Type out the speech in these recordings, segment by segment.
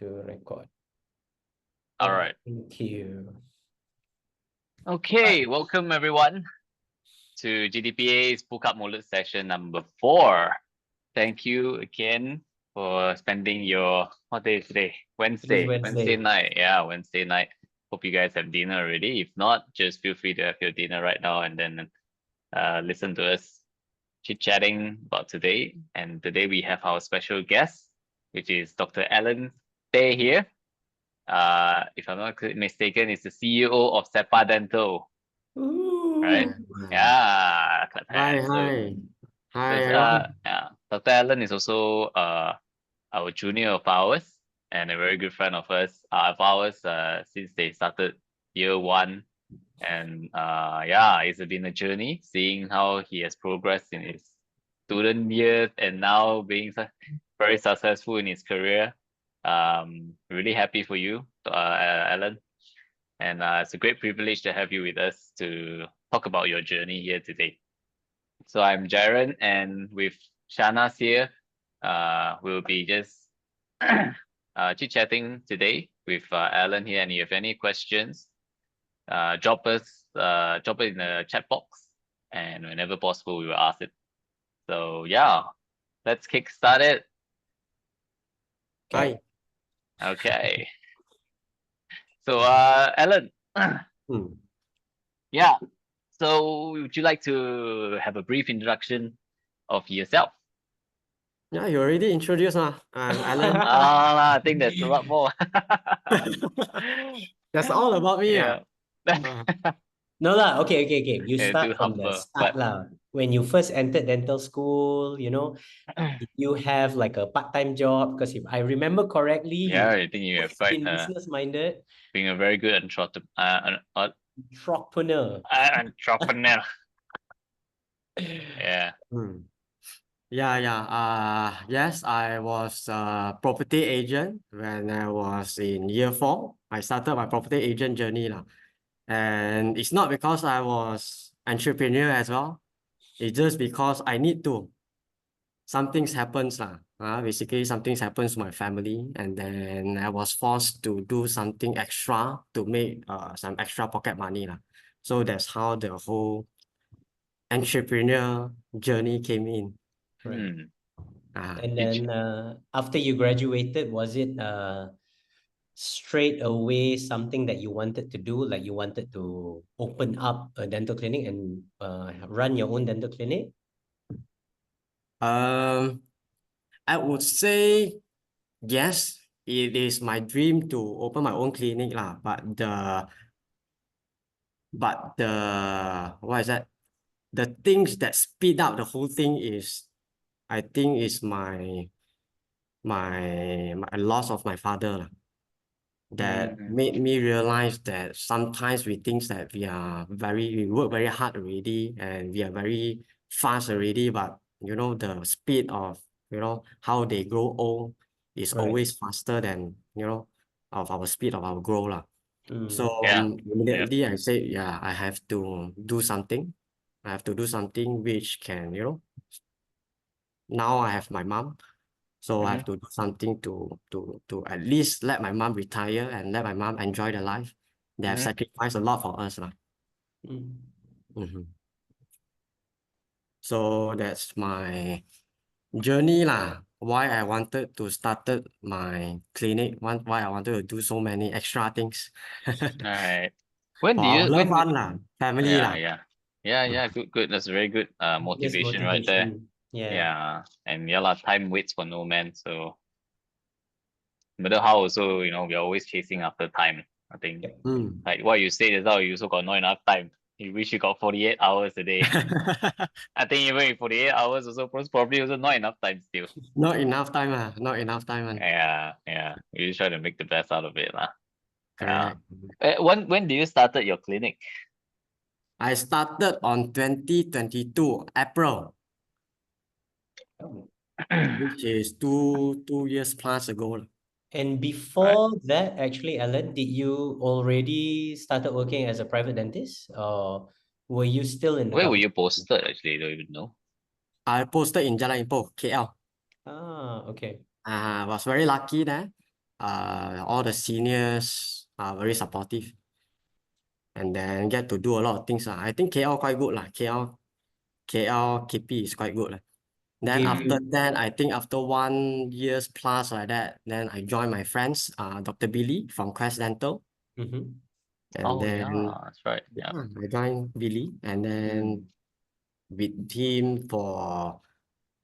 to record. All right. Thank you. Okay, welcome everyone to GDPA's Buka Mulut session number 4. Thank you again for spending your, what day is today? Wednesday night. Yeah, Wednesday night. Hope you guys have dinner already. If not, just feel free to have your dinner right now and then listen to us chit-chatting about today. And today we have our special guest, which is Dr. Allen Teh here. If I'm not mistaken, is the CEO of Sepa Dental, right? Yeah. Hi. Yeah, Dr. Allen is also our junior of ours and a very good friend of ours since they started year 1. And yeah, it's been a journey seeing how he has progressed in his student years and now being very successful in his career. Really happy for you, Alan, and it's a great privilege to have you with us to talk about your journey here today. So I'm Jaren, and with Shana's here, we'll be just chit-chatting today with Alan here. And if you have any questions, drop it in the chat box, and whenever possible, we will ask it. So yeah, let's kick start it. Hi. Okay. So Alan, yeah. So would you like to have a brief introduction of yourself? Yeah, you already introduced I'm Alan. I think there's a lot more. That's all about me. Yeah. No lah, okay. You Yeah, start too from the humble, start lah. When you first entered dental school, did you have like a part-time job? Because if I remember correctly, yeah, I think you have quite been business-minded. being a very good entrepreneur. Entrepreneur. Yeah. Yes, I was a property agent when I was in year 4. I started my property agent journey lah. And it's not because I was entrepreneur as well. It's just because I need to. Something happens lah. Basically, something happens to my family, and then I was forced to do something extra to make some extra pocket money lah. So that's how the whole entrepreneur journey came in. Right. And then after you graduated, was it straight away something that you wanted to do? Like you wanted to open up a dental clinic and run your own dental clinic? I would say yes, it is my dream to open my own clinic lah. But the what is that? The things that speed up the whole thing is, I think, is my loss of my father lah. That made me realize that sometimes we think that we work very hard already and we are very fast already, but the speed of how they grow old is always faster than of our speed of our growth lah. So immediately I say, I have to do something. I have to do something which can, now I have my mom. So I have to do something to at least let my mom retire and let my mom enjoy the life. They have sacrificed a lot for us lah. So that's my journey lah. Why I wanted to start my clinic. Why I wanted to do so many extra things. Right. Family lah. Yeah. Good. That's a very good motivation right there. Yeah. And time waits for no man. So no matter how also, we're always chasing after time. I think like what you said is how you also got not enough time. You wish you got 48 hours a day. I think even with 48 hours also probably also not enough time still. Not enough time. Yeah. You just try to make the best out of it lah. Correct. When did you started your clinic? I started on 2022 April, which is two years plus ago. And before that, actually, Alan, did you already started working as a private dentist, or were you still in the Where were you posted actually? I don't even know. I posted in Jalan Ipoh, KL. Okay. I was very lucky there. all the seniors are very supportive, and then get to do a lot of things. I think KL quite good lah. KL KP is quite good lah. Then Give after you that, I think after 1 year plus like that, then I joined my friends, Dr. Billy from Quest Dental. Mhm. And Oh then yeah, that's right. Yeah. I joined Billy, and then with him for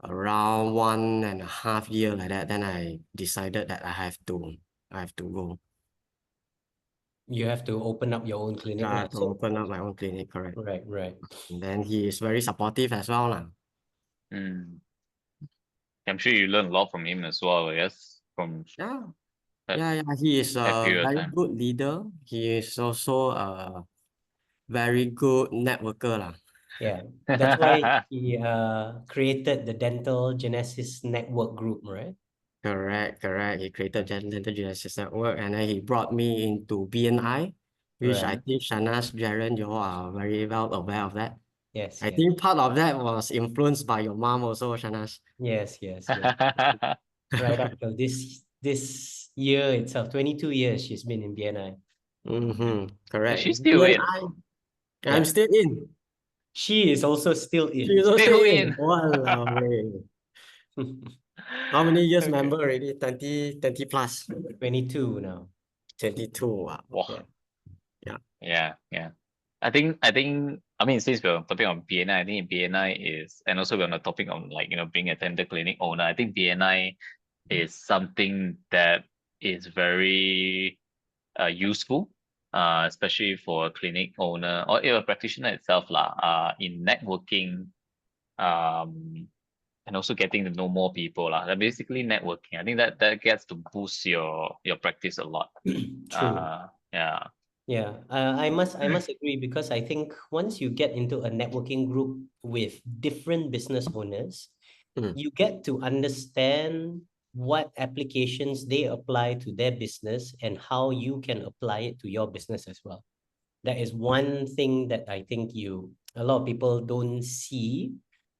around 1.5 years like that. Then I decided that I have to go. You have to open up your own clinic lah. To So open up my own clinic, correct. right. And then he is very supportive as well lah. I'm sure you learned a lot from him as well, yes, from Yeah. that, Yeah. He is that a period of very time. good leader. He is also a very good networker lah. Yeah. That's why he created the Dental Genesis Network Group, right? Correct. He created Dental Genesis Network, and then he brought me into BNI, which I Right. think Shanas, Jaren, you all are very well aware of that. Yes. I think part of that was influenced by your mom also, Shanas. Yes. Right up till this year itself, 22 years she's been in BNI. Correct. She's still in. BNI, I'm Yeah. still in. She is also still in. She's also Still still in. in. Walao way. How many years Okay. member already? 20 plus. 22 now. 22. Wow. Wow. Yeah. Yeah. I mean, since we're on the topic of BNI, I think BNI is, and also we're on the topic of like, being a dental clinic owner. I think BNI is something that is very useful, especially for a clinic owner or a practitioner itself lah, in networking, and also getting to know more people lah. Basically networking. I think that gets to boost your practice a lot. True. Yeah. Yeah, I must agree, because I think once you get into a networking group with different business owners, you get to understand what applications they apply to their business and how you can apply it to your business as well. That is one thing that I think a lot of people don't see.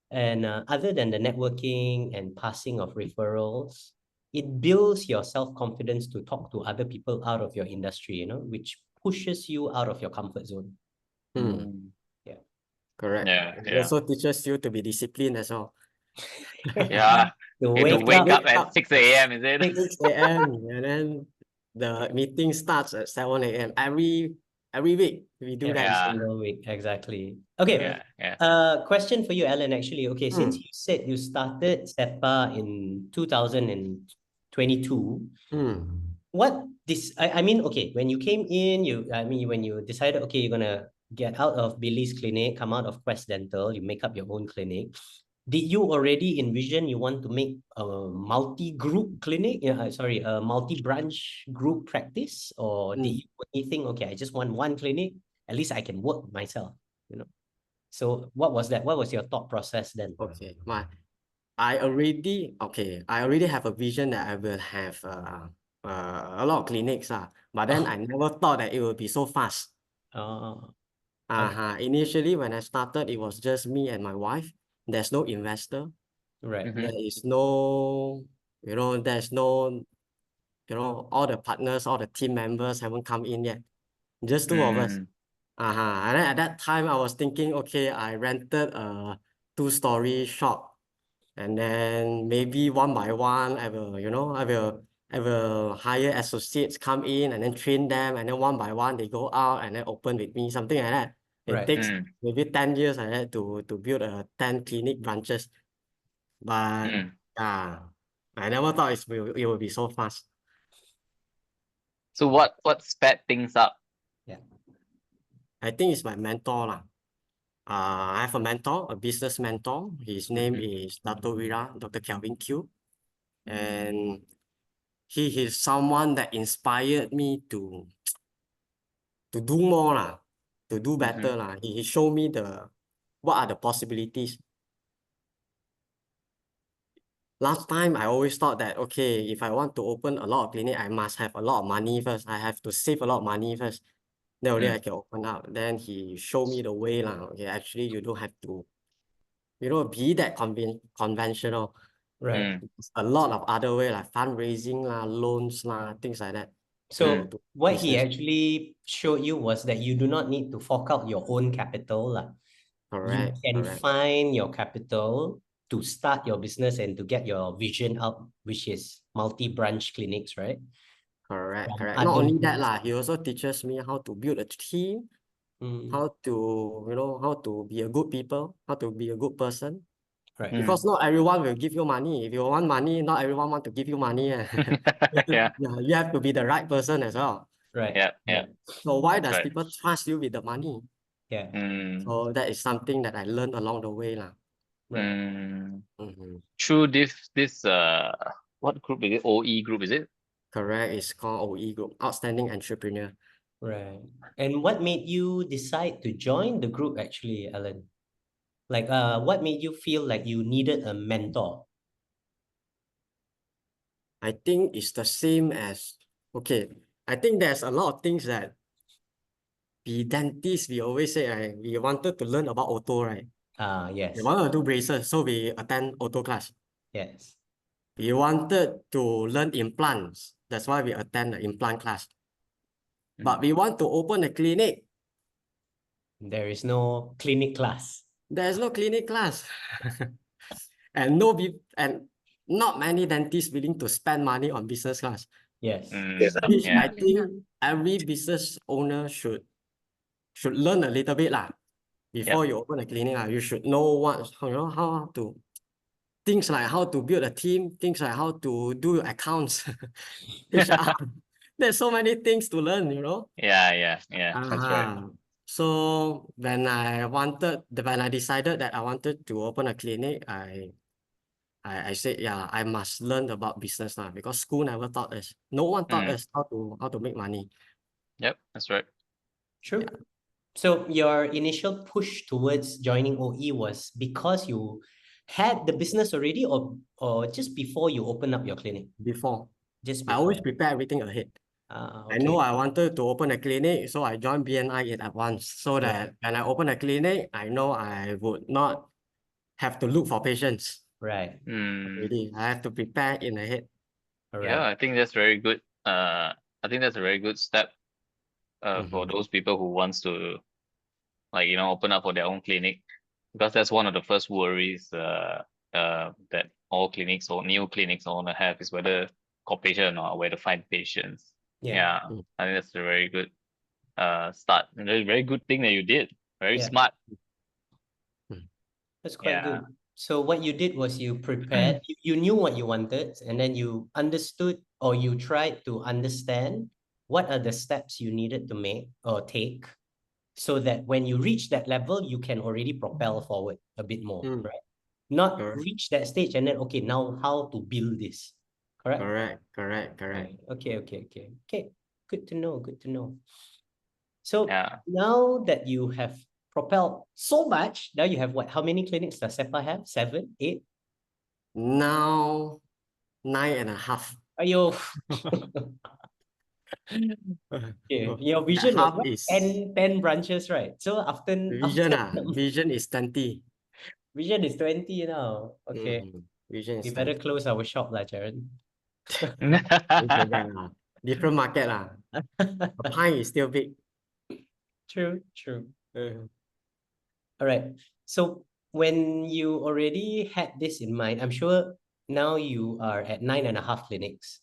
And other than the networking and passing of referrals, it builds your self-confidence to talk to other people out of your industry, which pushes you out of your comfort zone. Yeah. Correct. Yeah. It also teaches you to be disciplined as well. Yeah. To You have to wake up at 6 a.m., is it? 6 a.m. and then the meeting starts at 7 a.m. Every week we do Every that. single week, exactly. Okay. Yeah. Question for you, Alan, actually. Okay, since you said you started SEPA in 2022, what this I mean, okay, when you came in, when you decided, okay, you're gonna get out of Billy's clinic, come out of Quest Dental, you make up your own clinic. Did you already envision you want to make a multi-group clinic? A multi-branch group practice? Or did you think, okay, I just want one clinic, at least I can work myself, So what was that? What was your thought process then? Okay, I already have a vision that I will have a lot of clinics, but then I never thought that it would be so fast. Initially, when I started, it was just me and my wife. There's no investor. Right. There is no, there's no, all the partners, all the team members haven't come in yet. Just two of us. And then at that time, I was thinking, okay, I rented a 2-story shop, and then maybe one by one, I will hire associates come in and then train them, and then one by one they go out and then open with me, something like that. It takes maybe 10 years like that to build 10 clinic branches. But I never thought it will be so fast. So what sped things up? Yeah. I think it's my mentor lah. I have a mentor, a business mentor. His name is Dr. Kelvin Q. And he is someone that inspired me to do more lah, to do better lah. He showed me what are the possibilities. Last time, I always thought that, okay, if I want to open a lot of clinic, I must have a lot of money first. I have to save a lot of money first. Then only I can open up. Then he showed me the way lah. Okay, actually, you don't have to, be that conventional. Right. There's a lot of other way like fundraising lah, loans lah, things like that. So to what he business. actually showed you was that you do not need to fork out your own capital lah. You Correct, can correct, find your capital to start your business and to get your vision out, which is multi-branch clinics, right? correct, From correct. Not other only that groups. lah, he also teaches me how to build a team, how to, how to be a good people, how to be a good person. Right. Because not everyone will give you money. If you want money, not everyone want to give you money. Yeah. You have to be the right person as well. Right. Yeah. Yeah. So why That's does right. people trust you with the money? Yeah. So that is something that I learned along the way lah. Right. Through this what group is it? OE group, is it? Correct. It's called OE Group, Outstanding Entrepreneur. Right. And what made you decide to join the group actually, Alan? Like, what made you feel like you needed a mentor? I think it's the same as, okay, I think there's a lot of things that the dentist, we always say, we wanted to learn about auto, right? Yes. We wanted to do braces, so we attend auto class. Yes. We wanted to learn implants. That's why we attend the implant class. But we want to open a clinic. There is no clinic class. There's no clinic class. and not many dentists willing to spend money on business class. Yes. Which Yeah. I think every business owner should learn a little bit lah. Before you open a clinic, you should know how to things like how to build a team, things like how to do your accounts, HR. There's so many things to learn, Yeah. That's right. So when I decided that I wanted to open a clinic, I said, I must learn about business now because school never taught us. No one taught us how to make money. Yep, that's right. True. So your initial push towards joining OE was because you had the business already, or just before you open up your clinic? Before. Just I before. always prepare everything ahead. Okay. I know I wanted to open a clinic, so I joined BNI at once, so that when I open a clinic, I know I would not have to look for patients. Right. Already, I have to prepare in ahead. Yeah, I think that's very good. I think that's a very good step for those people who wants to open up for their own clinic, because that's one of the first worries that all clinics or new clinics owner have, is whether got patient or where to find patients. I think that's a very good start. Very, very good thing that you did. Very smart. That's quite good. So what you did was you prepared, you knew what you wanted, and then you understood, or you tried to understand what are the steps you needed to make or take, so that when you reach that level, you can already propel forward a bit more, right? Not reach that stage and then, okay, now how to build this, correct? Correct. Right. Okay. Good to know. So now that you have propelled so much, now you have what? How many clinics does SEPA have? 7, 8? Now, 9.5. Ayo. Your vision was what? 10 branches, right? So after Vision is 20. Vision is 20 now. Okay. Vision is We better 20. close our shop lah, Jared. Different market lah. The pie is still big. True. All right. So when you already had this in mind, I'm sure now you are at 9.5 clinics.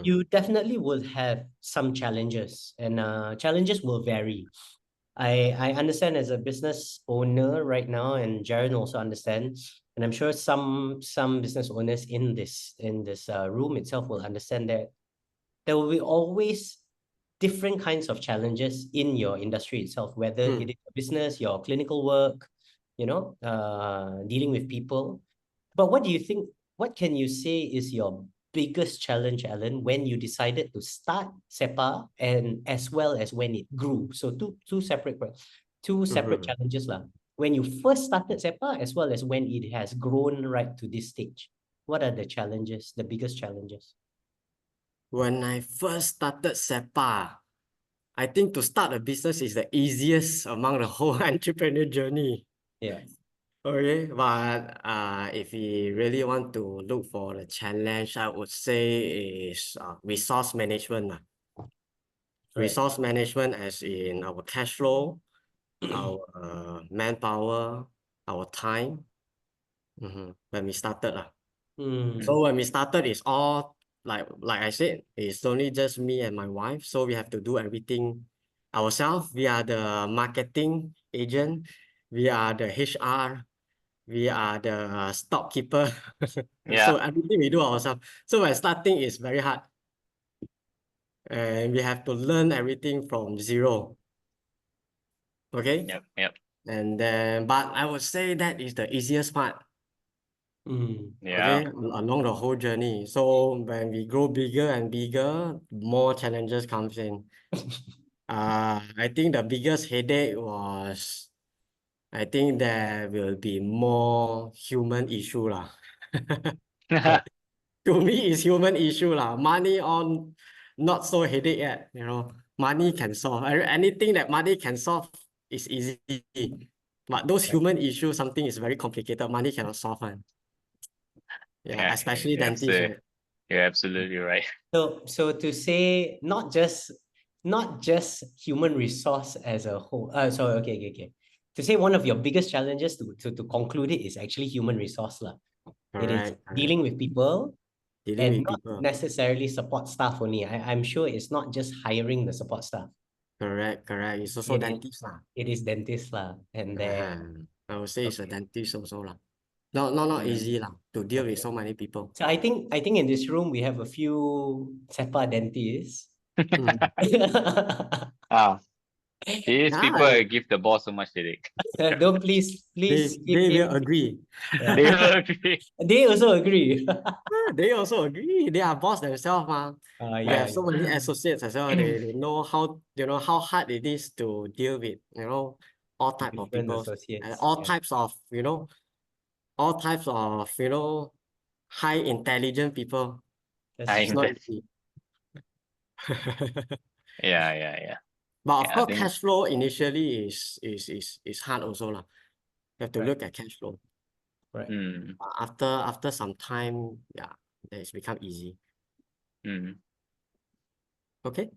You definitely will have some challenges, and challenges will vary. I understand as a business owner right now, and Jaron also understands, and I'm sure some business owners in this room itself will understand that there will be always different kinds of challenges in your industry itself, whether it is a business, your clinical work, dealing with people. But what do you think? What can you say is your biggest challenge, Alan, when you decided to start SEPA, and as well as when it grew? So two separate challenges lah. When you first started SEPA, as well as when it has grown right to this stage. What are the challenges, the biggest challenges? When I first started SEPA, I think to start a business is the easiest among the whole entrepreneur journey. Yeah. Okay, but if we really want to look for the challenge, I would say is resource management. Right. Resource management as in our cash flow, our manpower, our time. When we started. So when we started, it's all like I said, it's only just me and my wife. So we have to do everything ourselves. We are the marketing agent, we are the HR, we are the stockkeeper. So Yeah. everything we do ourselves. So when starting is very hard. And we have to learn everything from zero. Okay. Yep. And then, but I would say that is the easiest part. Yeah. Okay, along the whole journey. So when we grow bigger and bigger, more challenges comes in. I think the biggest headache was, I think there will be more human issue lah. Right. To me, it's human issue lah. Money on not so headache yet. Money can solve. Anything that money can solve is easy. But those human issues, something is very complicated. Money cannot solve one. Yeah, Yeah. especially dentists, right? You're absolutely right. So to say not just human resource as a whole. Okay. To say one of your biggest challenges to conclude it is actually human resource lah. It is Correct. dealing with people Dealing and with not people. necessarily support staff only. I'm sure it's not just hiring the support staff. Correct. It's also dentist lah. It is dentist lah, and then I would say it's a dentist also lah. Not easy lah to deal with so many people. so I think in this room we have a few sepa dentists. These people give the boss so much headache. Don't please they will agree. They will agree. They also agree. They also agree. They are boss themselves, ma. We have so many associates as well. They know how how hard it is to deal with all types of people and all types of all types of high intelligent people. It's not easy. Yeah. But of course, cash flow initially is hard also lah. You have to look at cash flow. Right. After some time, yeah, it's become easy. Okay.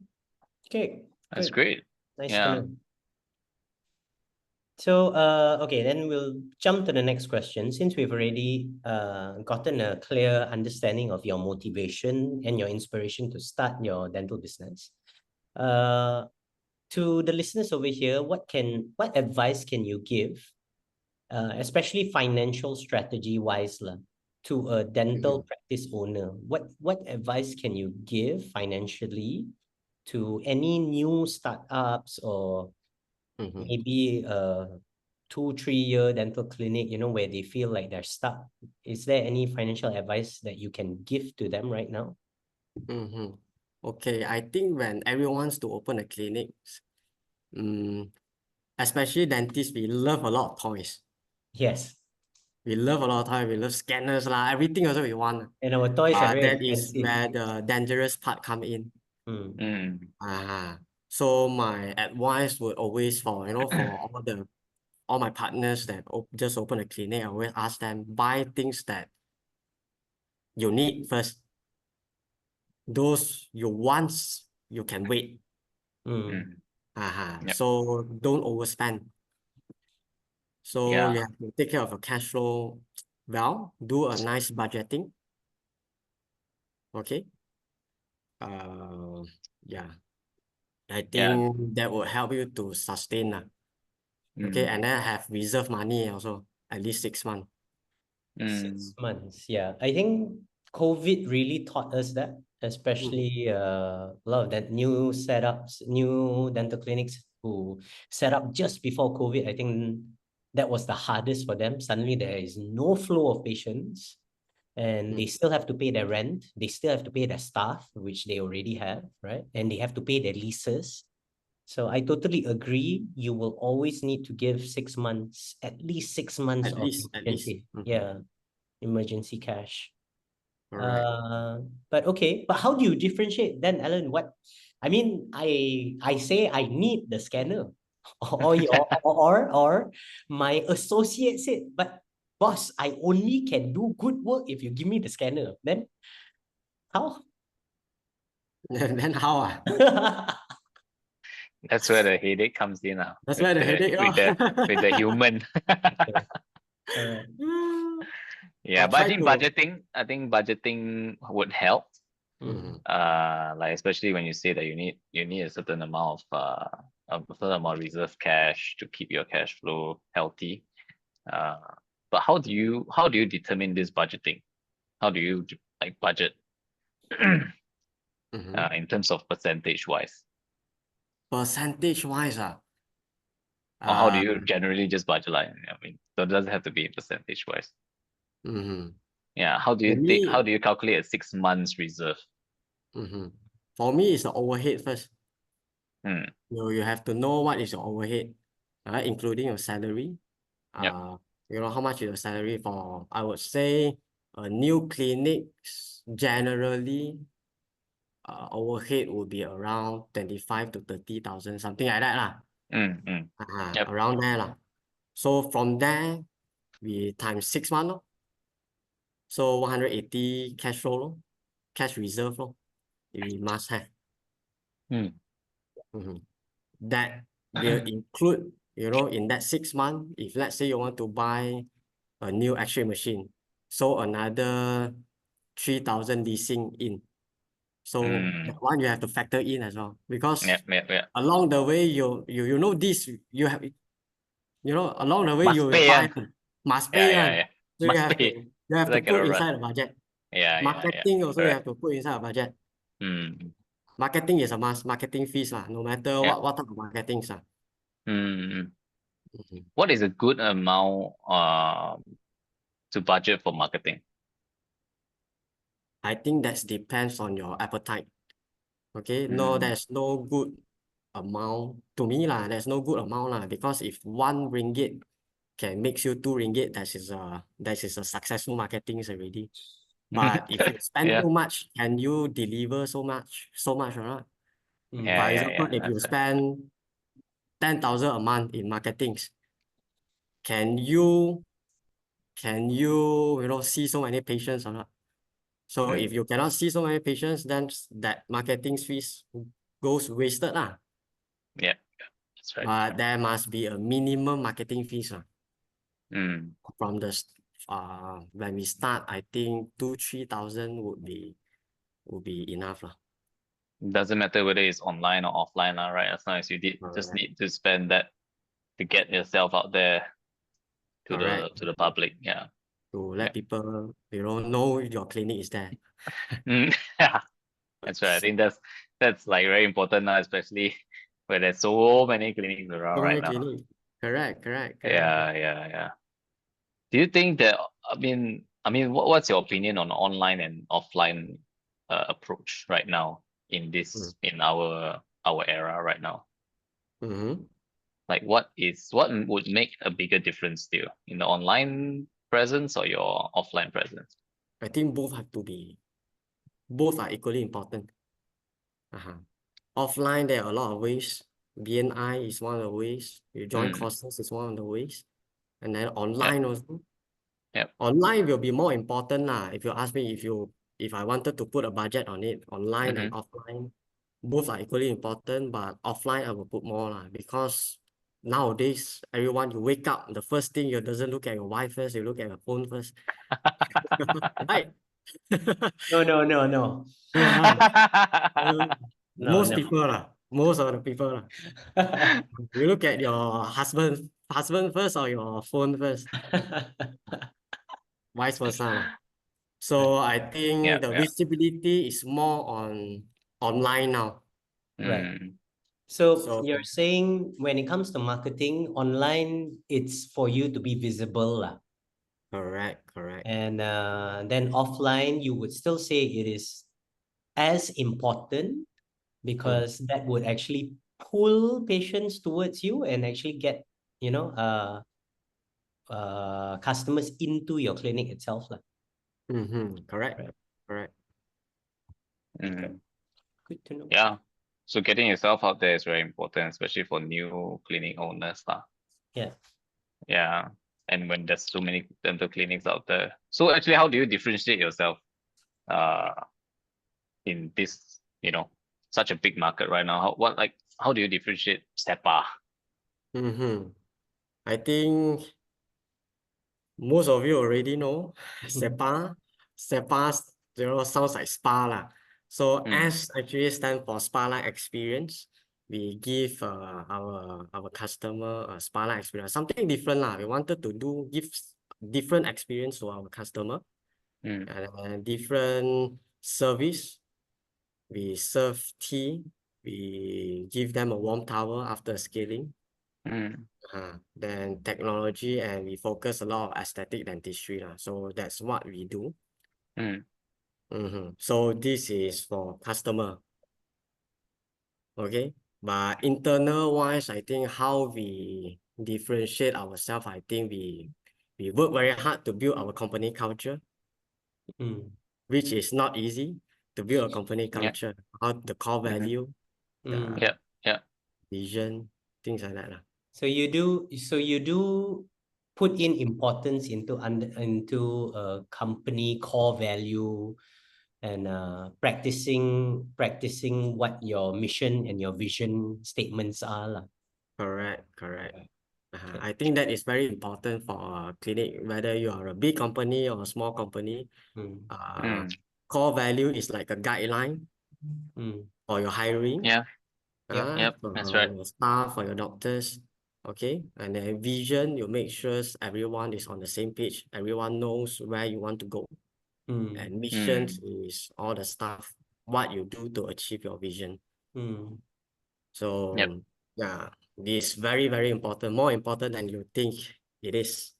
That's great. Nice to know. So okay, then we'll jump to the next question. Since we've already gotten a clear understanding of your motivation and your inspiration to start your dental business, to the listeners over here, what advice can you give, especially financial strategy wise, to a dental practice owner? What advice can you give financially to any new startups or maybe a 2-3 year dental clinic, where they feel like they're stuck? Is there any financial advice that you can give to them right now? Okay, I think when everyone wants to open a clinic, especially dentists, we love a lot of toys. Yes. We love a lot of toys. We love scanners lah. Everything also we want. And our toys are very that expensive. is where the dangerous part come in. So my advice would always for all my partners that just open a clinic, I always ask them, buy things that you need first. Those you want, you can wait. So don't overspend. So you have to take care of your cash flow well, do a nice budgeting. Okay. I think that will help you to sustain. Okay, and then have reserve money also, at least 6 months. 6 months, yeah. I think COVID really taught us that, especially a lot of that new setups, new dental clinics who set up just before COVID. I think that was the hardest for them. Suddenly there is no flow of patients and they still have to pay their rent. They still have to pay their staff, which they already have, right? And they have to pay their leases. So I totally agree. You will always need to give 6 months, at least 6 months At least. Yeah, emergency cash. Correct. But okay, but how do you differentiate then, Alan? I mean, I say I need the scanner, or my associate said, but boss, I only can do good work if you give me the scanner. Then how? Then how? That's where the headache comes in now. That's where the headache. With the human. All right. Yeah, I'll but try to. I think budgeting would help. Mhm. Like especially when you say that you need a certain amount of reserve cash to keep your cash flow healthy. But how do you determine this budgeting? How do you like budget Mhm. in terms of percentage wise? Percentage wise, Or how do you generally just budget? Like, I mean, so it doesn't have to be percentage wise. mhm. Yeah, how do For you think? How me, do you calculate a 6 months reserve? For me, it's the overhead first. Hmm. You have to know what is your overhead, right? Including your salary. Yep. You know how much is your salary for? I would say a new clinics generally, overhead would be around 25 to 30,000, something like that lah. Yep. Around there lah. So from there, we times 6 months lor. So 180 cash flow lor, cash reserve lor, we must have. That will include, in that 6 months, if let's say you want to buy a new X-ray machine, so another 3,000 leasing in. So that one you have to factor in as well, because Yep. along the way you know this, you have, along the way Must you pay buy, one. must pay Yeah. one. So Must pay. you have to That put cannot run. inside the budget. Yeah. Marketing also you Correct. have to put inside the budget. Mm. Marketing is a must, marketing fees lah, no matter Yeah. what type of marketing lah. What is a good amount to budget for marketing? I think that depends on your appetite. Okay, no, there's no good amount to me lah. There's no good amount lah, because if 1 ringgit can makes you 2 ringgit, that is a successful marketing already. But if you spend Yeah. too much, can you deliver so much or not? For example, if you That's right. spend 10,000 a month in marketings, can you see so many patients or not? So if you cannot see so many patients, then that marketing fees goes wasted lah. Yeah, that's right. But there must be a minimum marketing fees lah. From when we start, I think 2,000-3,000 would be enough lah. Doesn't matter whether it's online or offline, right? As long as you just need to spend that to get yourself out there to the public. Yeah. To let people know your clinic is there. Yeah, that's right. I think that's like very important now, especially where there's so many clinics around So right many now. clinics. Correct. Yeah. Do you think that, I mean, what's your opinion on online and offline approach right now in our era right now? Like what would make a bigger difference still in the online presence or your offline presence? I think both are equally important. Offline, there are a lot of ways. BNI is one of the ways. You join courses is one of the ways. And then online also. Yep. Online will be more important lah. If you ask me if I wanted to put a budget on it, online and offline, both are equally important, but offline I will put more lah, because nowadays everyone, you wake up, the first thing, you doesn't look at your wife first, you look at your phone first. Right? No. Most of the people lah. You look at your husband first or your phone first, vice versa lah. So I think the visibility is more on online now. Right. So you're saying when it comes to marketing online, it's for you to be visible lah. Correct. And then offline, you would still say it is as important, because that would actually pull patients towards you and actually get, customers into your clinic itself lah. Correct. Right. Correct. Good to know. Yeah. So getting yourself out there is very important, especially for new clinic owners lah. Yeah. Yeah. and when there's so many dental clinics out there. So actually, how do you differentiate yourself in this, such a big market right now? How do you differentiate SEPA? I think most of you already know SEPA. SEPA, sounds like spa lah. So S actually stands for spa-like experience. We give our customer a spa-like experience, something different lah. We wanted to give different experience to our customer and different service. We serve tea. We give them a warm towel after scaling. Then technology, and we focus a lot of aesthetic dentistry lah. So that's what we do. So this is for customer. Okay, but internal wise, I think how we differentiate ourselves, I think we work very hard to build our company culture, which is not easy to build a company culture. How the core value, the vision, things like that lah. So you do put in importance into company core value and practicing what your mission and your vision statements are lah. Correct. I think that is very important for a clinic, whether you are a big company or a small company. Core value is like a guideline for your hiring. For that's right. your staff, for your doctors. Okay, and then vision, you make sure everyone is on the same page. Everyone knows where you want to go. And mission is all the stuff, what you do to achieve your vision. So yeah, this is very, very important, more important than you think it is.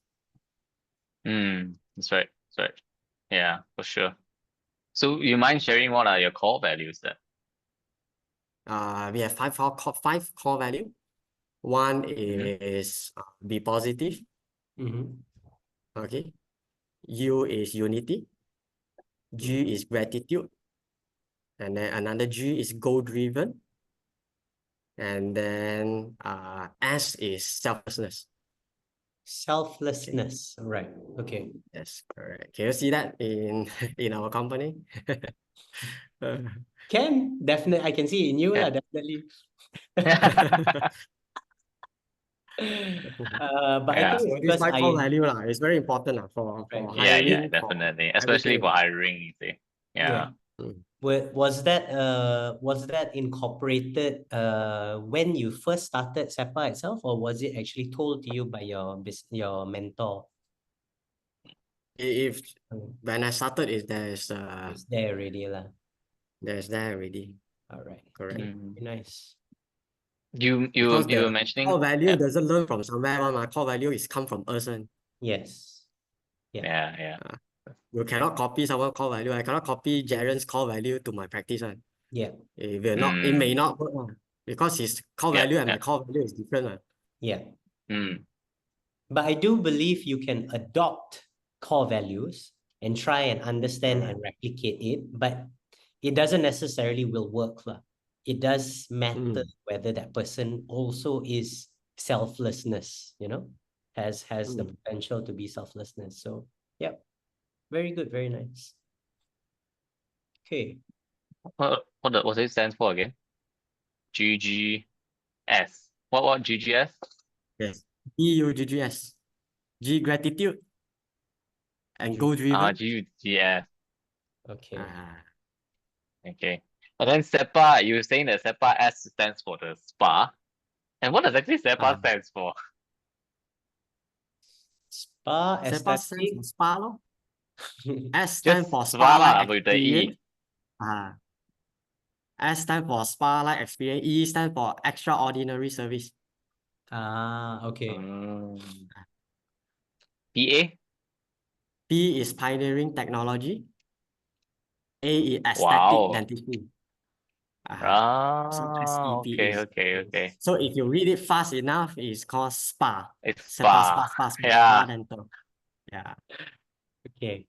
That's right. Yeah, for sure. So you mind sharing what are your core values then? We have five core value. One is be positive. Okay. U is unity. G is gratitude. And then another G is goal driven. And then S is selflessness. Selflessness, right? Okay. Yes, correct. Can you see that in our company? Can definitely, I can see it in you lah, definitely. But I think it's this because core value lah, it's very important for hiring. Definitely, especially for hiring, you see. Was that incorporated when you first started SEPA itself, or was it actually told to you by your mentor? When I started, it's there already lah. There's there already. All right. Correct. Very nice. You were mentioning core value doesn't learn from somewhere. My core value is come from us. Yes. Yeah. You cannot copy someone's core value. I cannot copy Jaren's core value to my practice. Yeah. It may not work because his core value and my core value is different. Yeah. But I do believe you can adopt core values and try and understand and replicate it, but it doesn't necessarily will work. It does matter whether that person also is selflessness, has the potential to be selflessness. So yeah, very good, very nice. Okay. What does it stand for again? GGS. What GGS? Yes. GUGGS. G gratitude. And goal driven. GGS. Okay. Okay. And then SEPA, you were saying that SEPA S stands for the spa. And what does actually SEPA stands for? Spa, SEPA stands for spa lo. S stands for spa with the E. S stands for spa-like experience. E stands for extraordinary service. Okay. PA? P is pioneering technology. A is aesthetic dentistry. So okay. So if you read it fast enough, it's called spa. It's spa dental. Yeah. Okay.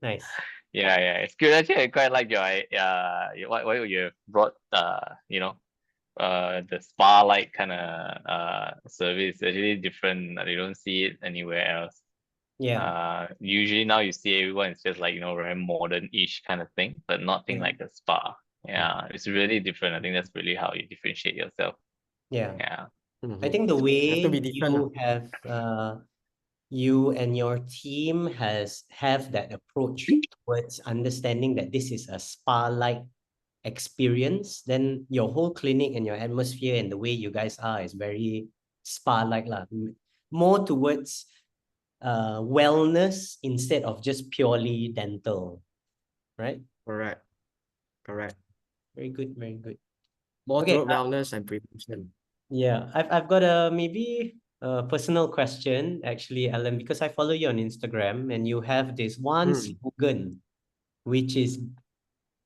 Nice. Yeah. It's good. Actually, I quite like your what you brought. the spa-like kind of service. Actually different. You don't see it anywhere else. Yeah. Usually now you see everyone is just like, very modern-ish kind of thing, but nothing like a spa. Yeah, it's really different. I think that's really how you differentiate yourself. Yeah. Yeah. I think the Have to be way different. you and your team have that approach towards understanding that this is a spa-like experience, then your whole clinic and your atmosphere and the way you guys are is very spa-like lah. More towards wellness instead of just purely dental, right? Correct. Very good, very good. More Okay, toward wellness and prevention. yeah, I've got a maybe a personal question actually, Alan, because I follow you on Instagram and you have this one slogan, which is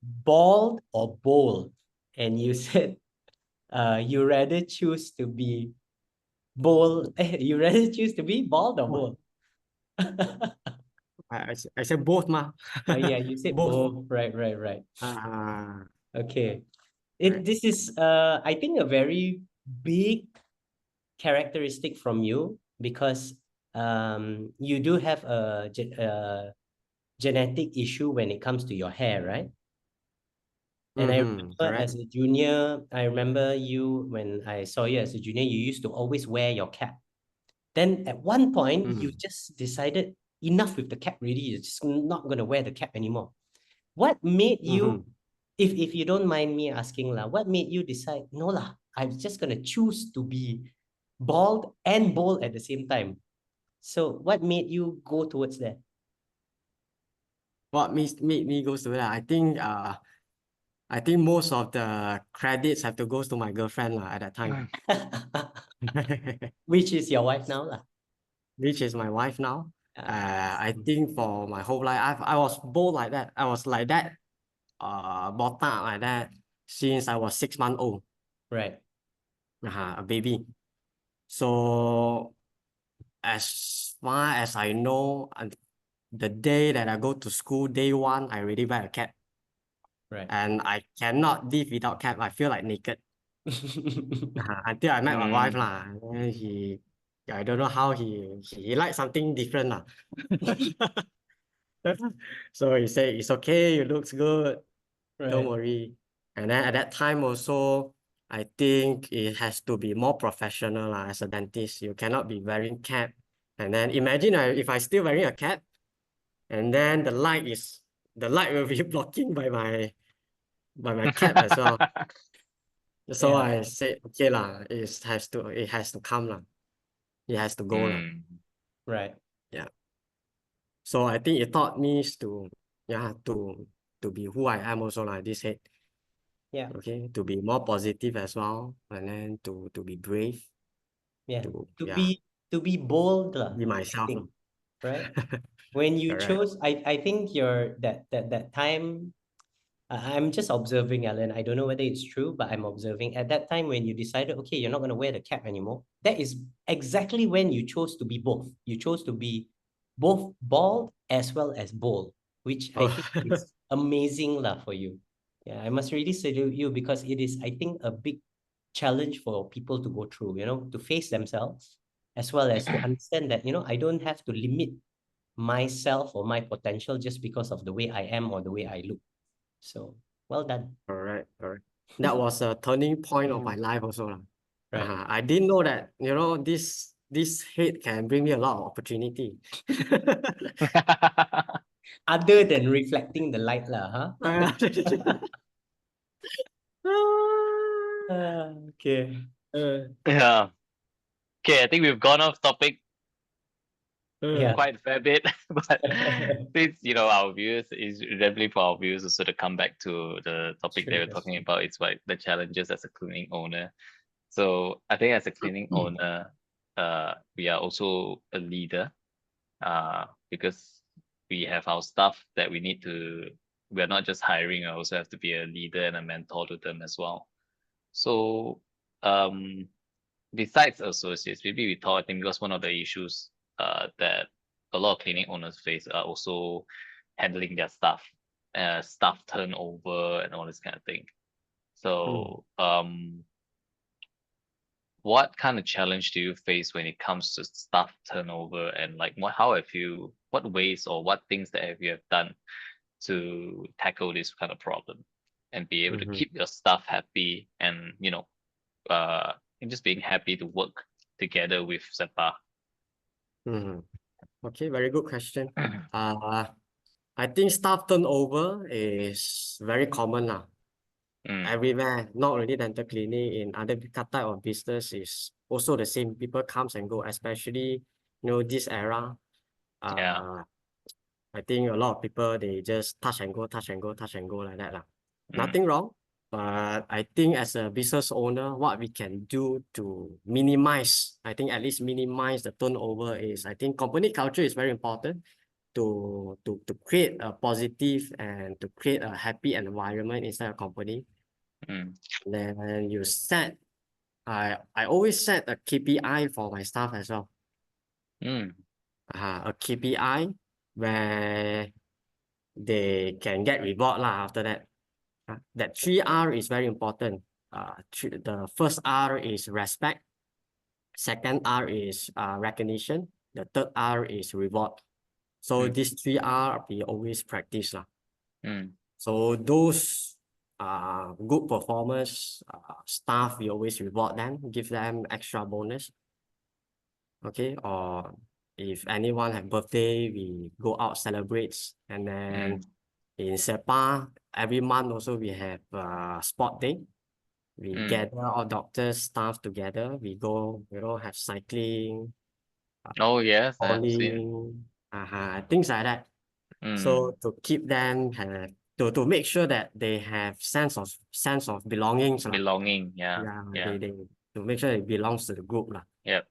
bald or bold, and you said you rather choose to be bold. You rather choose to be bald or bold? I said both, ma. Yeah, you said Both. both. Right. Okay. Right. This is I think a very big characteristic from you, because you do have a genetic issue when it comes to your hair, right? And I remember Correct. as a junior, I remember you when I saw you as a junior, you used to always wear your cap. Then at one point, you just decided enough with the cap really, you're just not going to wear the cap anymore. What made you, if you don't mind me asking lah, what made you decide, no lah, I'm just going to choose to be bald and bold at the same time? So what made you go towards that? What made me go to that? I think most of the credits have to go to my girlfriend lah at that time. Which is your wife now lah? Which is my wife now. I think for my whole life, I was bold like that. I was like that, botak like that since I was 6 months old. Right. A baby. So as far as I know, the day that I go to school, day one, I already wear a cap. Right. And I cannot live without cap. I feel like naked. Until I met my wife lah. And I don't know how he liked something different lah. So he said, it's okay, it looks good, don't Right. worry. And then at that time also, I think it has to be more professional lah. As a dentist, you cannot be wearing cap. And then imagine if I still wearing a cap, and then the light will be blocking by my cap as well. So Yeah. I said, okay lah, it has to come lah. It has to go lah. Right. Yeah. So I think it taught me to be who I am also like this head. Yeah. Okay, to be more positive as well, and then to be brave. Yeah. To be bold lah. Be myself. Right. When you Correct. chose, I think that time, I'm just observing, Alan. I don't know whether it's true, but I'm observing at that time when you decided, okay, you're not going to wear the cap anymore. That is exactly when you chose to be both. You chose to be both bald as well as bold, which I think is amazing lah for you. Yeah, I must really salute you, because it is, I think, a big challenge for people to go through, to face themselves, as well as to understand that, I don't have to limit myself or my potential just because of the way I am or the way I look. So well done. Correct. That was a turning point of my life also lah. Right. I didn't know that, this head can bring me a lot of opportunity. Other than reflecting the light lah, huh? Okay. Yeah. Okay, I think we've gone off topic Yeah. quite a fair bit, but since our viewers is definitely for our viewers also to come back to the topic that we're talking about. It's like the challenges as a clinic owner. So I think as a clinic owner, we are also a leader, because we have our staff that we need to. We are not just hiring; we also have to be a leader and a mentor to them as well. So, besides associates, maybe we thought, I think, because one of the issues that a lot of clinic owners face are also handling their staff, staff turnover and all this kind of thing. So what kind of challenge do you face when it comes to staff turnover, and like what ways or what things that you have done to tackle this kind of problem and be able to keep your staff happy and and just being happy to work together with Sepa? Okay, very good question. I think staff turnover is very common now. Everywhere, not only dental clinic, in other type of business is also the same. People comes and go, especially this era. I think a lot of people, they just touch and go like that. Nothing wrong. But I think as a business owner, what we can do to minimize, I think at least minimize the turnover is, I think company culture is very important to create a positive and to create a happy environment inside a company. Then you set, I always set a KPI for my staff as well. A KPI where they can get reward after that. That 3R is very important. The first R is respect. Second R is recognition. The third R is reward. So these 3R we always practice. So those good performers, staff, we always reward them, give them extra bonus. Okay, or if anyone have birthday, we go out celebrates. And then in Sepa, every month also we have sport day. We gather all doctors, staff together. We go, have cycling, Oh yes, bowling, things like that. So to keep them to make sure that they have sense of belongings. Belonging, They to make sure it belongs to the group. Yep.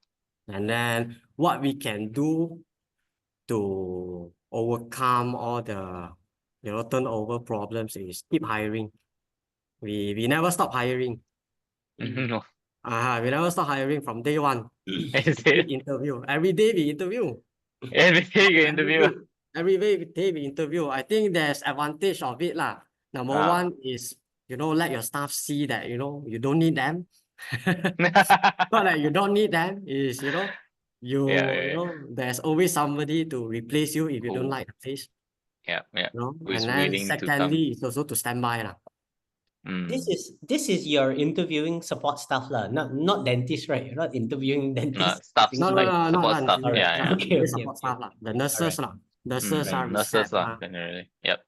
And then what we can do to overcome all the turnover problems is keep hiring. We never stop hiring. We never stop hiring from day one. Interview. Every day we interview. Every day you interview. Every day we interview. I think there's advantage of it. Number one is, let your staff see that, you don't need them. Not that you don't need them, is, there's always somebody to replace you if you don't like the place. Yeah. And then secondly, it's also to stand by. This is your interviewing support staff not dentist, right? You're not interviewing dentists. Staff, No, support staff. Okay. Support staff. The nurses Nurses are nurses generally. Yep.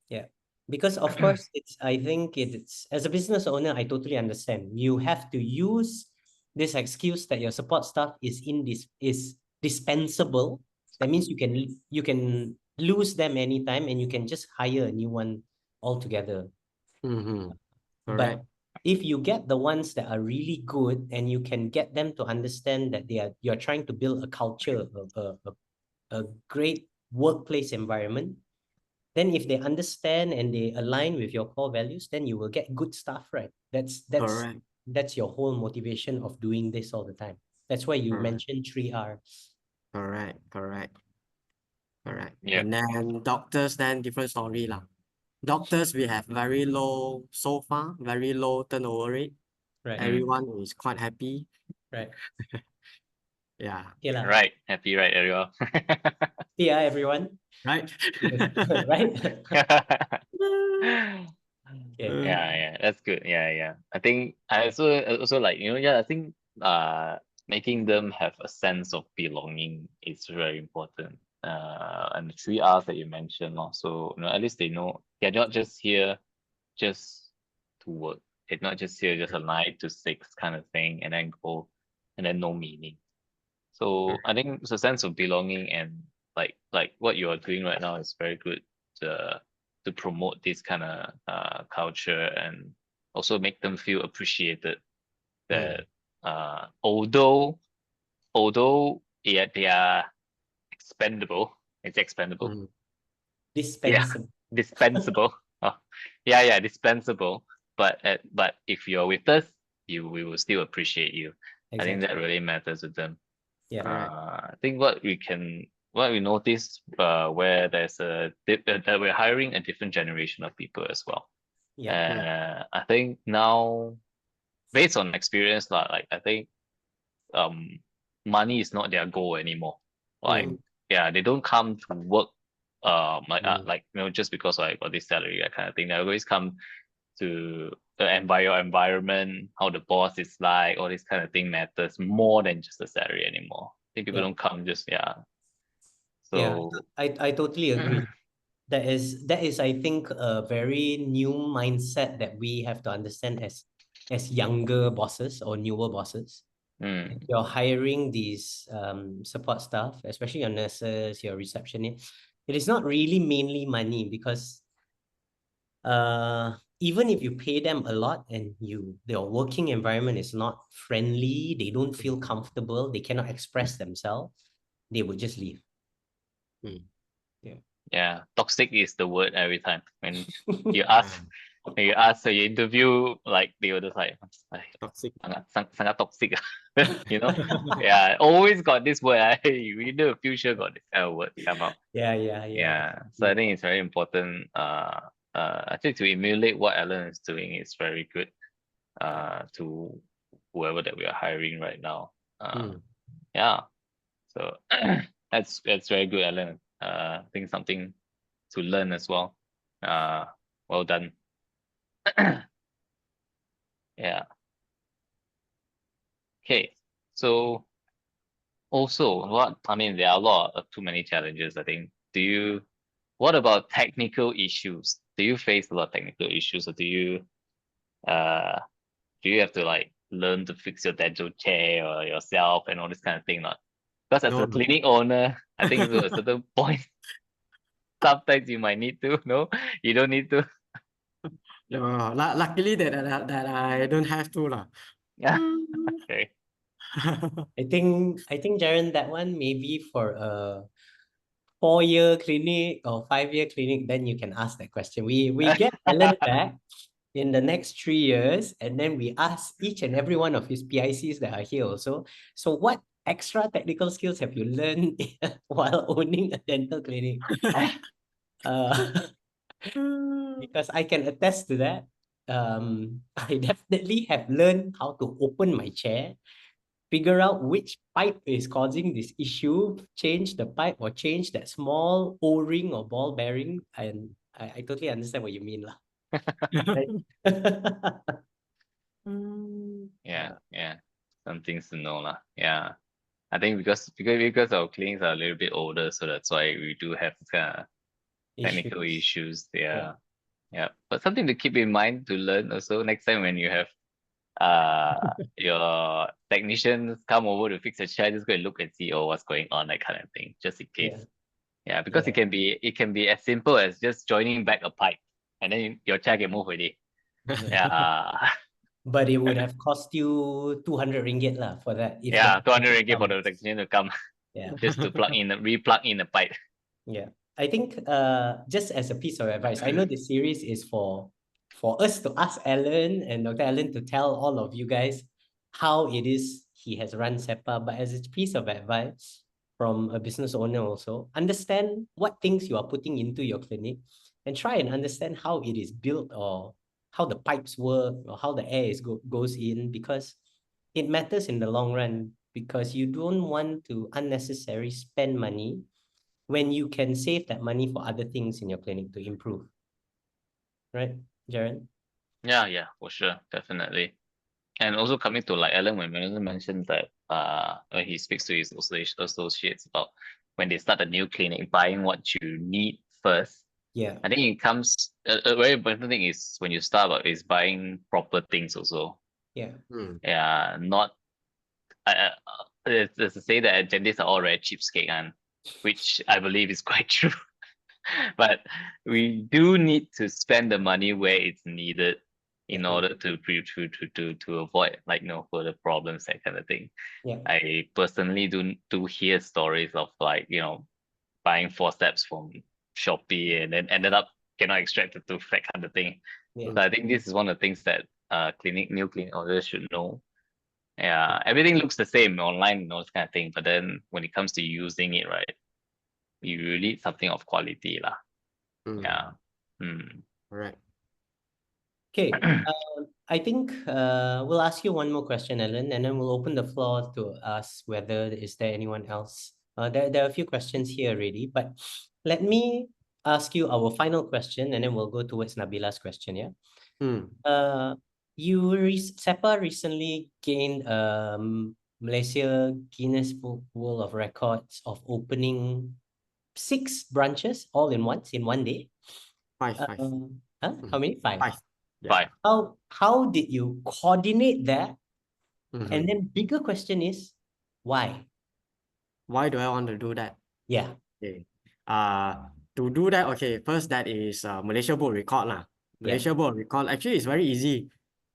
Yeah, because of course I think it's as a business owner, I totally understand. You have to use this excuse that your support staff is dispensable. That means you can lose them anytime and you can just hire a new one altogether. But if you get the ones that are really good and you can get them to understand that you're trying to build a culture of a great workplace environment, then if they understand and they align with your core values, then you will get good stuff, right? That's your whole motivation of doing this all the time. That's why you mentioned 3Rs. Correct. Yeah. And then doctors, then different story. Doctors, we have very low turnover rate. Right. Everyone is quite happy. Right. Yeah. Right. Happy, right, everyone? Yeah, everyone. Right. Right. Yeah, that's good. Yeah. I think I also like, I think making them have a sense of belonging is very important. And the 3Rs that you mentioned also, at least they know they're not just here just to work. They're not just here just a 9 to 6 kind of thing and then go and then no meaning. So I think it's a sense of belonging, and like what you are doing right now is very good to promote this kind of culture and also make them feel appreciated. That although they are expendable, it's expendable. Dispensable. Yeah, dispensable. Dispensable. But if you're with us, we will still appreciate you. Exactly. I think that really matters with them. Yeah. I think what we notice where there's that we're hiring a different generation of people as well. Yeah. I think now based on experience, like I think money is not their goal anymore. Like yeah, they don't come to work like just because I got this salary, that kind of thing. They always come to the environment, how the boss is like, all this kind of thing matters more than just the salary anymore. I think people don't come just So I totally agree. That is I think a very new mindset that we have to understand as younger bosses or newer bosses. If you're hiring these support staff, especially your nurses, your receptionists, it is not really mainly money, because even if you pay them a lot and their working environment is not friendly, they don't feel comfortable, they cannot express themselves, they would just leave. Yeah, toxic is the word every time. When you ask, so you interview, like they were just like, Toxic. sangat toxic. Yeah, always got this word. We in the future got this kind of word come out. Yeah. So I think it's very important. I think to emulate what Alan is doing is very good. To whoever that we are hiring right now. Yeah. So that's very good, Alan. I think something to learn as well. Well done. Yeah. Okay. So also, there are a lot of too many challenges, I think. What about technical issues? Do you face a lot of technical issues, or do you have to like learn to fix your dental chair or yourself and all this kind of thing? Not because as a clinic owner, I think to a certain point, sometimes you might need to. No, you don't need to. Luckily that I don't have to lah. Yeah. Okay. I think Jaren, that one maybe for a 4-year clinic or 5-year clinic, then you can ask that question. We get Alan back in the next 3 years, and then we ask each and every one of his PICs that are here also. So what extra technical skills have you learned while owning a dental clinic? Because I can attest to that. I definitely have learned how to open my chair, figure out which pipe is causing this issue, change the pipe or change that small O-ring or ball bearing. And I totally understand what you mean lah. Yeah. Some things to know lah. Yeah. I think because our clinics are a little bit older, so that's why we do have kind of technical issues. Yeah. But something to keep in mind to learn also next time when you have your technicians come over to fix a chair, just go and look and see what's going on, that kind of thing, just in case. Yeah, because it can be as simple as just joining back a pipe and then your chair can move already. Yeah. But it would have cost you 200 ringgit lah for that. 200 ringgit for the technician to come. Yeah. Just to re-plug in the pipe. Yeah. I think just as a piece of advice, I know this series is for us to ask Alan and Dr. Allen to tell all of you guys how it is he has run SEPA, but as a piece of advice from a business owner also, understand what things you are putting into your clinic and try and understand how it is built, or how the pipes work, or how the air goes in, because it matters in the long run, because you don't want to unnecessarily spend money when you can save that money for other things in your clinic to improve. Right, Jaren? Yeah, for sure, definitely. And also coming to like Alan, when Alan mentioned that when he speaks to his associates about when they start a new clinic, buying what you need first. Yeah. I think it comes a very important thing is when you start out is buying proper things also. Yeah. Yeah, not there's to say that dentists are all very cheapskate, and which I believe is quite true. But we do need to spend the money where it's needed in order to avoid further problems, that kind of thing. Yeah. I personally do hear stories of buying forceps from Shopee and then ended up cannot extract the tooth, that kind of thing. Yeah. So I think this is one of the things that new clinic owners should know. Yeah, everything looks the same online and all this kind of thing, but then when it comes to using it, right, you need something of quality lah. Yeah. Right. Okay, I think we'll ask you one more question, Ellen, and then we'll open the floor to ask whether is there anyone else. There are a few questions here already, but let me ask you our final question, and then we'll go towards Nabila's question. Yeah. Mm. Sepa recently gained Malaysia Guinness Book World of Records of opening 6 branches all in one day. Five. How many? 5. 5. Yeah. 5. How did you coordinate that? Mhm. And then bigger question is why? Why do I want to do that? Yeah. Okay. To do that, okay, first that is Malaysia Book Record lah. Yeah. Malaysia Book Record actually is very easy.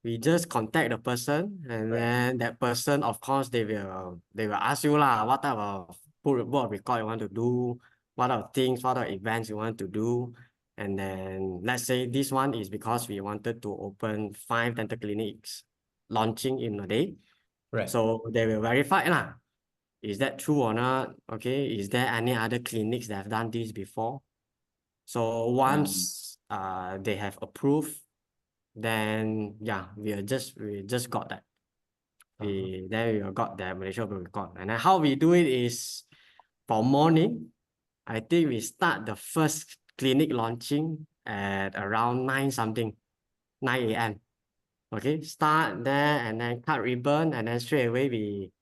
We just contact the person, and Right. then that person, of course, they will ask you lah, what type of book record you want to do, what are things, what are events you want to do. And then let's say this one is because we wanted to open 5 dental clinics launching in a day. Right. So they will verify lah. Is that true or not? Okay, is there any other clinics that have done this before? So once they have approved, then yeah, we just got that. We got the Malaysia Book Record. And then how we do it is for morning, I think we start the first clinic launching at around 9 a.m. Okay, start there and then cut ribbon, and then straight away we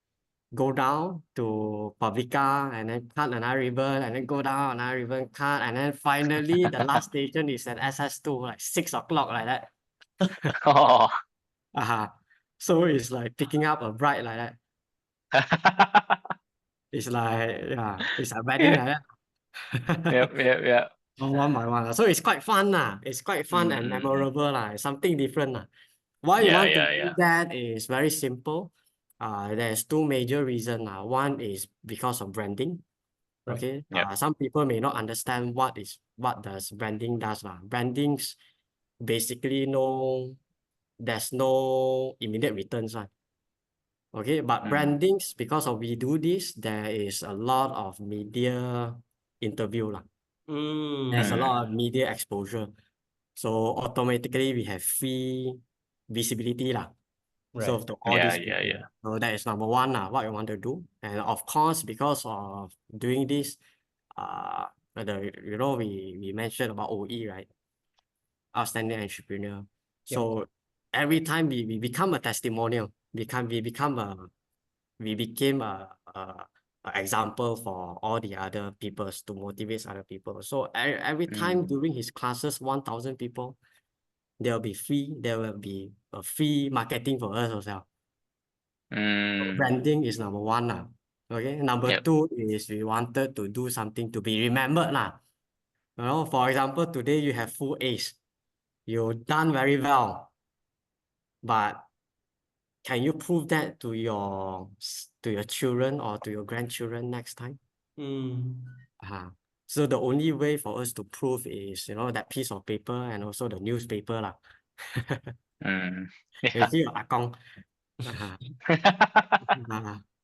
go down to Publica and then cut another ribbon, and then go down another ribbon, cut, and then finally the last station is at SS2, like 6 o'clock like that. Oh. So it's like picking up a bride like that. It's like, yeah, it's a wedding like that. Yep. One by one. So it's quite fun lah. It's quite fun and memorable lah. It's something different lah. Why you want to do that is very simple. There's 2 major reasons. One is because of branding. Right. Okay. Yep. Some people may not understand what does branding does lah. Branding's basically there's no immediate returns one. Okay, but brandings, because of we do this, there is a lot of media interview lah. There's a lot of media exposure. So automatically we have free visibility lah. So Right. to all these people. Yeah. So that is number one lah, what you want to do. And of course, because of doing this, we mentioned about OE, right? Outstanding entrepreneur. So every time we become a testimonial, we became a example for all the other people to motivate other people. So every time during his classes, 1,000 people, there will be a free marketing for us as well. Branding is number one lah. Okay. Number 2 is we wanted to do something to be remembered lah. You know, for example, today you have full A's. You done very well. But can you prove that to your children or to your grandchildren next time? So the only way for us to prove is, that piece of paper and also the newspaper lah. You see your akong.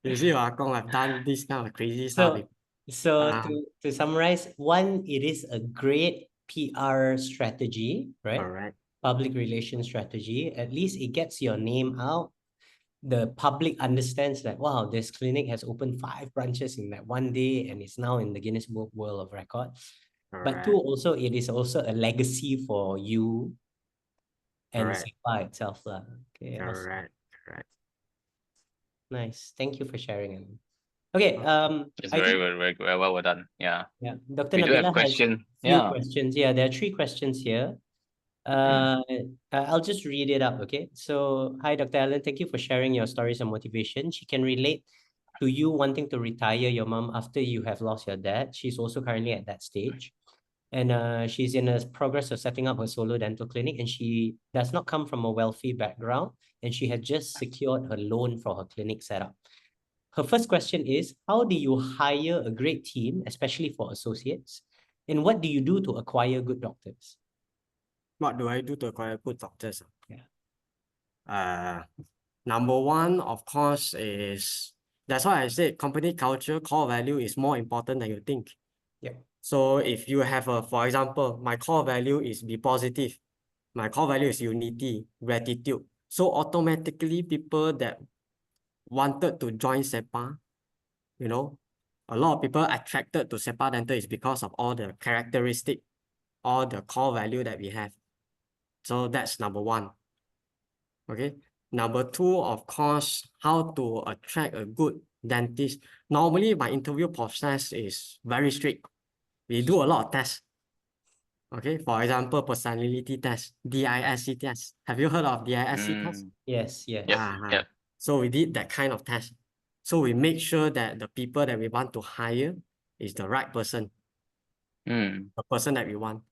You see your akong have done this kind of crazy stuff. So to summarize, one, it is a great PR strategy, right? Correct. Public relations strategy. At least it gets your name out. The public understands that, wow, this clinic has opened 5 branches in that one day and it's now in the Guinness Book World of Records. But 2, also, it is also a legacy for you and Sepa itself. Okay, Correct. Nice. Thank you for sharing it. Okay. It's very well done. Yeah. Dr. We do have Nabila question. has few questions. Yeah, there are 3 questions here. I'll just read it up, okay? So, hi, Dr. Allen. Thank you for sharing your stories and motivation. She can relate to you wanting to retire your mom after you have lost your dad. She's also currently at that stage. And she's in a progress of setting up her solo dental clinic, and she does not come from a wealthy background, and she had just secured her loan for her clinic setup. Her first question is, how do you hire a great team, especially for associates? And what do you do to acquire good doctors? What do I do to acquire good doctors? Number 1, of course, is that's why I said company culture, core value is more important than you think. So if you have for example, my core value is be positive. My core value is unity, gratitude. So automatically people that wanted to join SEPA, you know, a lot of people attracted to SEPA Dental is because of all the characteristic, all the core value that we have. So that's number one. Okay. Number two, of course, how to attract a good dentist. Normally, my interview process is very strict. We do a lot of tests. Okay. For example, personality test, DISC test. Have you heard of DISC test? Yes, yes. Yep. Yep. So we did that kind of test. So we make sure that the people that we want to hire is the right person, the person that we want.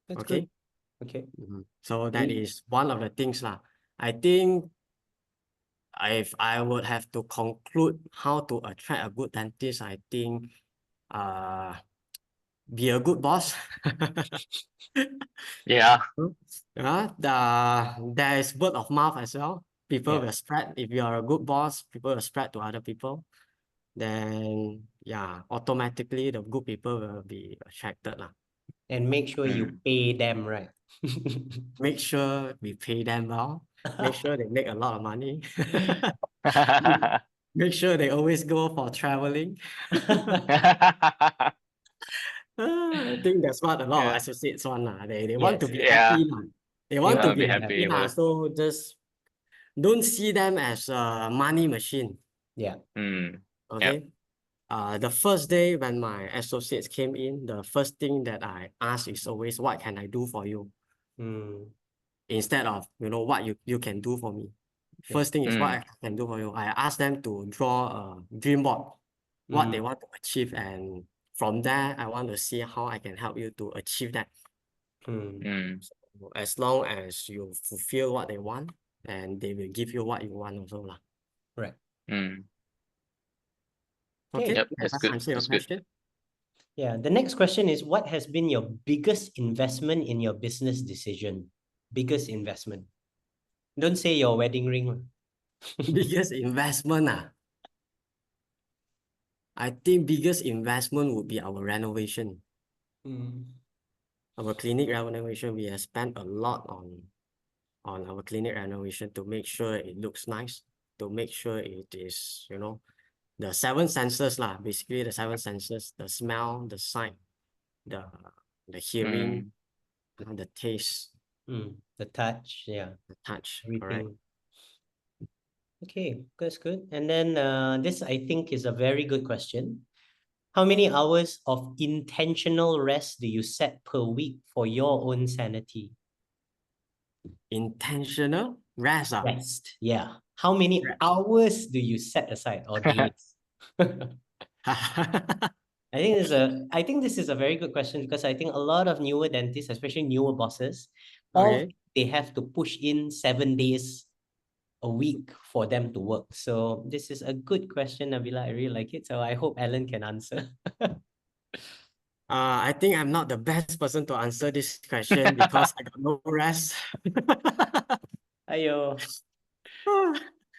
That's Okay. good. Okay. So that is one of the things lah. I think if I would have to conclude how to attract a good dentist, I think be a good boss. Yeah. There is word of mouth as well. People Yeah. will spread. If you are a good boss, people will spread to other people. Then yeah, automatically the good people will be attracted lah. And make sure you pay them right. Make sure we pay them well. Make sure they make a lot of money. Make sure they always go for traveling. I think that's what a lot of associates want lah. They want to be happy lah. They want to be happy lah. So just don't see them as a money machine. Yeah. Okay. The first day when my associates came in, the first thing that I ask is always, what can I do for you? Instead of, what you can do for me. First thing is what I can do for you. I ask them to draw a dream board, what they want to achieve. And from there, I want to see how I can help you to achieve that. So as long as you fulfill what they want, and they will give you what you want also lah. Right. Okay, yep, that's good. answer your That's good. question. Yeah. The next question is, what has been your biggest investment in your business decision? Biggest investment. Don't say your wedding ring. Biggest investment I think biggest investment would be our renovation. Our clinic renovation, we have spent a lot on our clinic renovation to make sure it looks nice, to make sure it is, the 7 senses lah, basically the 7 senses, the smell, the sight, the hearing, the taste, the touch, the touch, everything. correct. Okay, that's good. And then this, I think, is a very good question. How many hours of intentional rest do you set per week for your own sanity? Intentional rest. Rest, yeah. How many hours do you set aside or days? I think this is a very good question, because I think a lot of newer dentists, especially newer bosses, all they have to push in 7 days a week for them to work. So this is a good question, Nabila. I really like it. So I hope Allen can answer. I think I'm not the best person to answer this question because I got no rest. Ayo.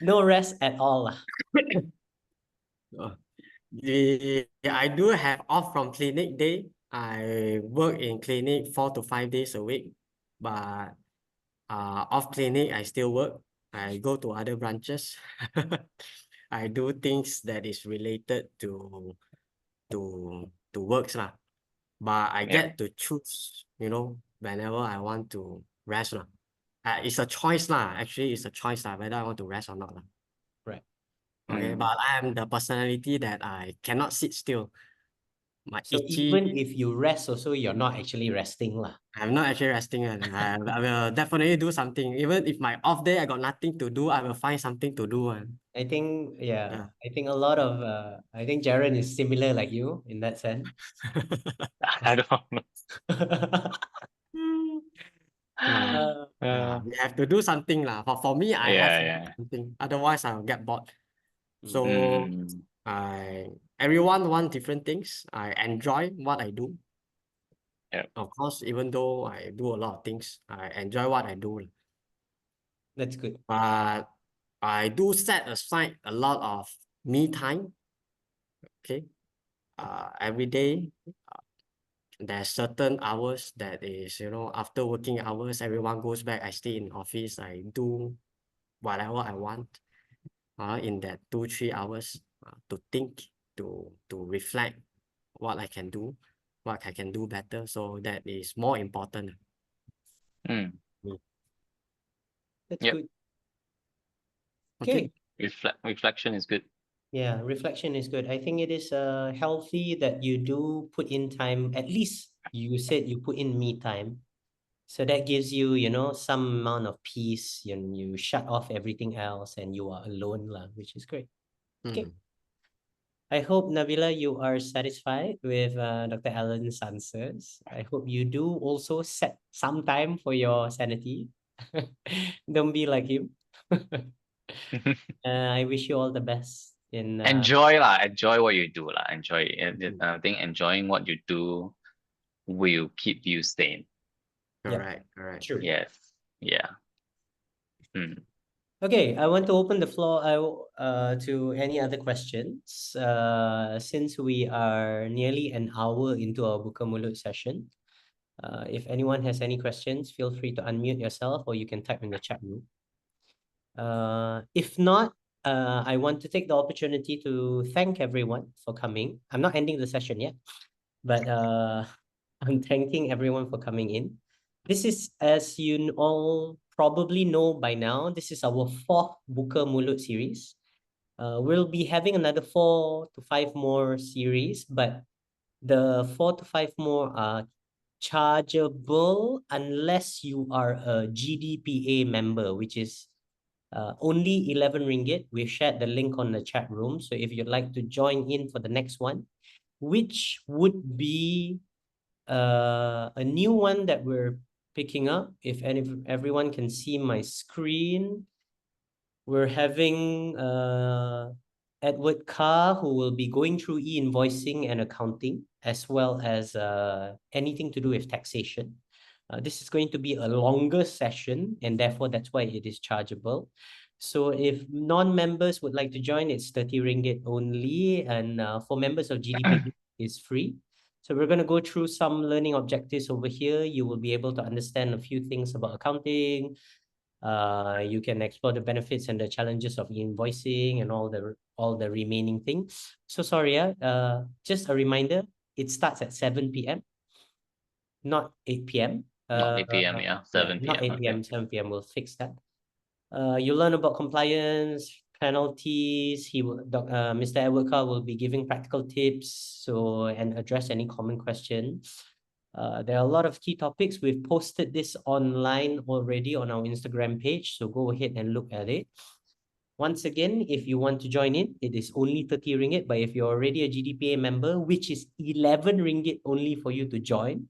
No rest at all. I do have off from clinic day. I work in clinic 4 to 5 days a week, but off clinic I still work. I go to other branches. I do things that is related to works lah. But I get to choose, whenever I want to rest lah. It's a choice lah. Actually, it's a choice lah, whether I want to rest or not lah. Right. Okay, but I am the personality that I cannot sit still. So even if you rest also, you're not actually resting lah. I'm not actually resting. I will definitely do something. Even if my off day, I got nothing to do, I will find something to do. I think, I think a lot of, I think Jaren is similar like you in that sense. I don't know. We have to do something lah. For me, I have to do something. Otherwise, I'll get bored. So everyone want different things. I enjoy what I do. Of course, even though I do a lot of things, I enjoy what I do. That's good. But I do set aside a lot of me time. Okay. Every day, there's certain hours that is, after working hours, everyone goes back. I stay in office. I do whatever I want in that 2-3 hours to think, to reflect what I can do, what I can do better. So that is more important. Mm. That's Yep. good. Okay. Reflection is good. Yeah, reflection is good. I think it is healthy that you do put in time. At least you said you put in me time. So that gives you, some amount of peace. You shut off everything else and you are alone, which is great. Okay. I hope, Nabila, you are satisfied with Dr. Allen's answers. I hope you do also set some time for your sanity. Don't be like him. I wish you all the best in Enjoy what you do enjoy it. I think enjoying what you do will keep you sane. Correct. True. Yes. Yeah. Okay, I want to open the floor to any other questions. Since we are nearly an hour into our Buka Mulut session, if anyone has any questions, feel free to unmute yourself or you can type in the chat room. If not, I want to take the opportunity to thank everyone for coming. I'm not ending the session yet, but I'm thanking everyone for coming in. This is, as you all probably know by now, this is our 4th Buka Mulut series. We'll be having another 4 to 5 more series, but the 4 to 5 more are chargeable unless you are a GDPA member, which is only 11 ringgit. We've shared the link on the chat room. So if you'd like to join in for the next one, which would be a new one that we're picking up. If everyone can see my screen, we're having Edward Carr, who will be going through e-invoicing and accounting, as well as anything to do with taxation. This is going to be a longer session, and therefore that's why it is chargeable. So if non-members would like to join, it's 30 ringgit only, and for members of GDP, it's free. So we're going to go through some learning objectives over here. You will be able to understand a few things about accounting. You can explore the benefits and the challenges of invoicing and all the remaining things. So sorry, just a reminder, it starts at 7 p.m., not 8 p.m. Not 8 p.m. Yeah, 7 p.m. Not 8 p.m., 7 p.m. We'll fix that. You learn about compliance, penalties. Mr. Edward Carr will be giving practical tips and address any common questions. There are a lot of key topics. We've posted this online already on our Instagram page, so go ahead and look at it. Once again, if you want to join in, it is only 30 ringgit, but if you're already a GDPA member, which is 11 ringgit only for you to join,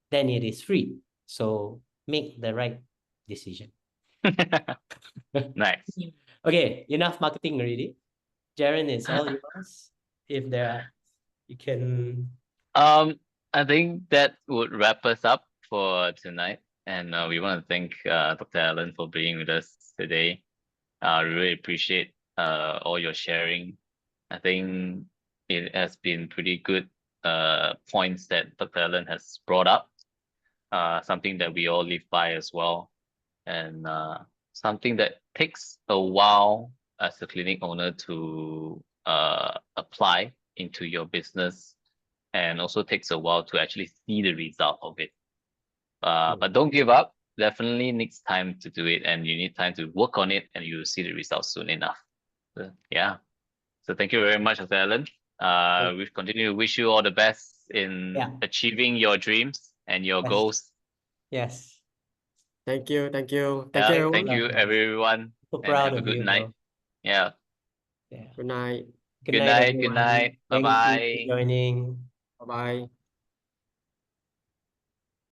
then it is free. So make the right decision. Nice. Okay, enough marketing already. Jaren, it's all yours. If there are, you can. I think that would wrap us up for tonight, and we want to thank Dr. Allen for being with us today. We really appreciate all your sharing. I think it has been pretty good points that Dr. Allen has brought up. Something that we all live by as well, and something that takes a while as a clinic owner to apply into your business, and also takes a while to actually see the result of it. But don't give up. Definitely needs time to do it, and you need time to work on it, and you will see the results soon enough. So, yeah. So thank you very much, Dr. Allen. We continue to wish you all the best in achieving your dreams and your goals. Yes. Thank you. Thank you, everyone. So proud have a of good you, night. bro. Yeah. Good night. Good night, everyone. Good night. Thank Bye-bye. you for joining. Bye-bye.